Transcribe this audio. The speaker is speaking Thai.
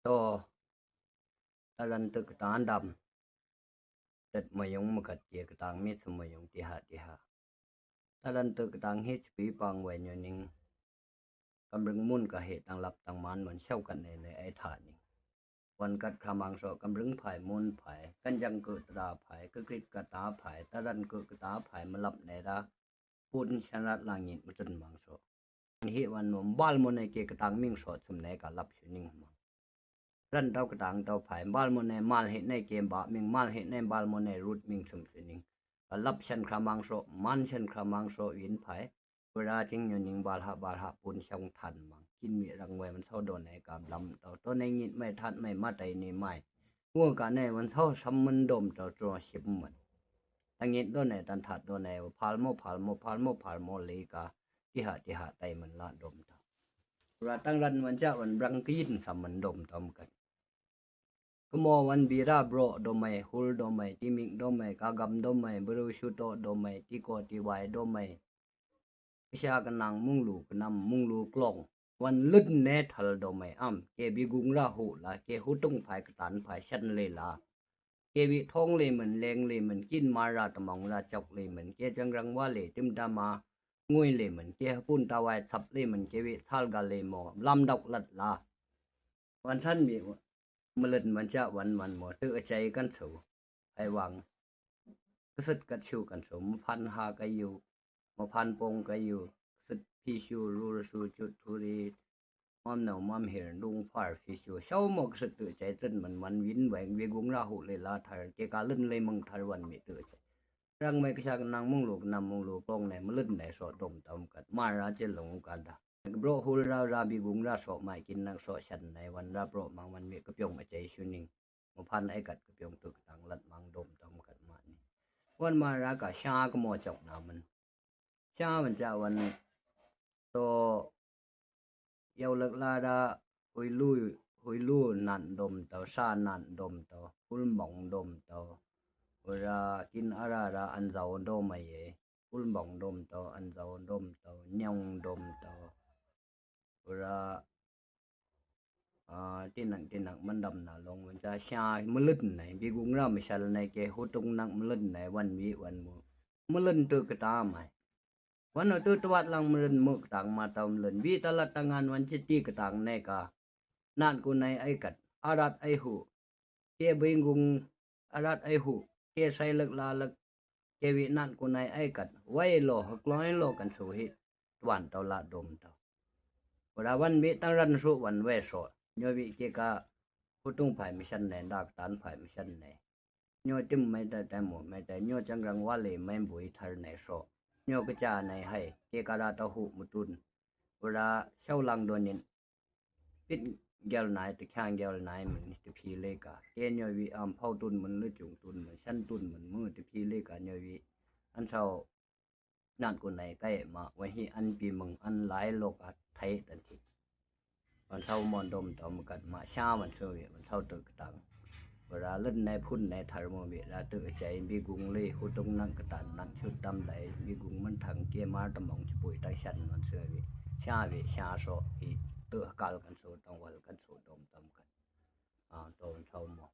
to taran tu ketan dam tet mayung makat je ketang mit semayung tiha taran tu ketang hit pi pang wen yoning kamrung mun ka he tang lap tang man man chau kan ne ai tha niวันกัดคำมังโสกำรึงภายมุนภายกันยังเกิดตราภายกึกฤทธิ์กตาภายตะรันเกิดกตาภายมาลับในราปุนชนะลางินมุจนมังโสหิวันนมบาลมนในเกกตังมิงโสสมในกาลับชุนิงมังรันเตากตังเตาภายบาลมนในมาลเฮในเกมบะมิงมาลเฮในบาลมนในรุดมิงสมชุนิงกาลับชันคำมังโสมันชันคำมังโสวินภายเวลาจิงยนิงบาลหะปุนชงทันมังกินมีรังไว้มันเท่าโดนในกาบลำตัวในงิดไม่ทัดไม่มาไตนี่ไม่หัวกันในมันเท่าซ้ำมันดมตัวจัวชิบมันตั้งงิดโดนในตันทัดโดนในพาลโมลีกาที่หาไตมันละดมตัวราตั้งรันมันจะวันรังกินซ้ำมันดมตอมกันก็มอวันบีราโบรโดไม่ฮุลโดไม่ติมิกโดไม่กากำโดไม่บรูชุโตโดไม่ติโกติไวโดไม่พิชากันนางมุงลูกนำมุงลูกลองวันลึดแนทัลโดไม่อ้ำเกบิกุงราหูละเกหุตุงภายกตันภายชันเลลาเกบิท้องเลยเหมือนแรงเลยเหมือนกินมาราตมองราจกเลยเหมือนเกจังรังว่าเลยติมดามางวยเลยเหมือนเกปุ่นตาวายทับเลยเหมือนเกบิทัลกาเลยหมอลำดอกลัดลาวันท่านมีมลึดมันจะวันหมอตื้อใจกันสูไอวังกสึดกัดชูกันสมพันหากันอยู่มาพันปงกันอยู่สึดพี่ชูรูสูจุดทุรีมอมเหนามัมเห็นลุงพาร์พี่ชูเช้าหมกสึดตื้อใจจนมันวินแหวงเวกุงราหูเลยลาทาเกกาลื่นเลยมึงทารวันมีตื้อใจรังไม่กระชากนางมุงลูกนำมุงลูกกองในมลื่นในสอดมตำกัดมาราเจลงกันดาโบรฮูราบิกุงราสอไม่กินนักสอชันในวันราโบรมังมันมีกระเปียงมาใจชุนิงมาพันไอกัดกระเปียงตึกต่างลัดมังดมตำกัดมานี่วันมารากะชาก็มอจอกนามันชามันจะวันโตเยาวลักลาดาหุยลู่นันดมเตาซานันดมเตาหุลหม่องดมเตาเวลากินอาราอันเจ้าดมไม่เยหุลหม่องดมเตาอันเจ้าดมเตาญงดมเตาเวลาที่นังมันดำนาลงมันจะชามลึดไหนบิกุงรามิชัลในเกหุตุงนักมลึดไหนวันวิวันมูมลึดตึกตาไหมวันตุตวัดลังมลึดมุกต่างมาตามมลึดวิตลัดตั้งงานวันจิตติกต่างในกานั่นกูในไอกัดอารัดไอหูเกบิงกุงอารัดไอหูเกใส่ลึกลาลึกเกวินั่นกูในไอกัดไว้โลหกร้อยโลกันสุหิตวันเตาละดมเตาเวลาวันวิตั้งรันสุวันเวสดโยวิเกกาผู้ตุ้งภายมิชันในดักตันภายมิชันในโยติมไม่ได้แต่หมดไม่ได้โยจังรังว่าเลยไม่บุยทารในโซโยกจาในให้เกกาดาตะหุมุตุนเวลาเช่าลังโดนินปิดแกลนายตะข้างแกลนายมันตะพีเลกาเกโยวิอำเผาตุนมันลึจุงตุนมันชั้นตุนมันมือตะพีเลกาโยวิอันเช่านั่นกูในใกล้มาไว้ให้อันปีมึงอันหลายโลกาไทยทันทีมันเท่ามอนดมตอมกันมาชามันเสื่อมันเท่าตึกตังเวลาเล่นในพุ่นในทารโมเวลาตึกใจมีกุงเลยหุตงนังกตันนักชุดดำไหลมีกุงมันถังเกมาตะมองจะปุยตาชันมันเสื่อชาโซอีตึกกาลกันโซตองวัลกันโซดมตอมกันตอนเท่ามอ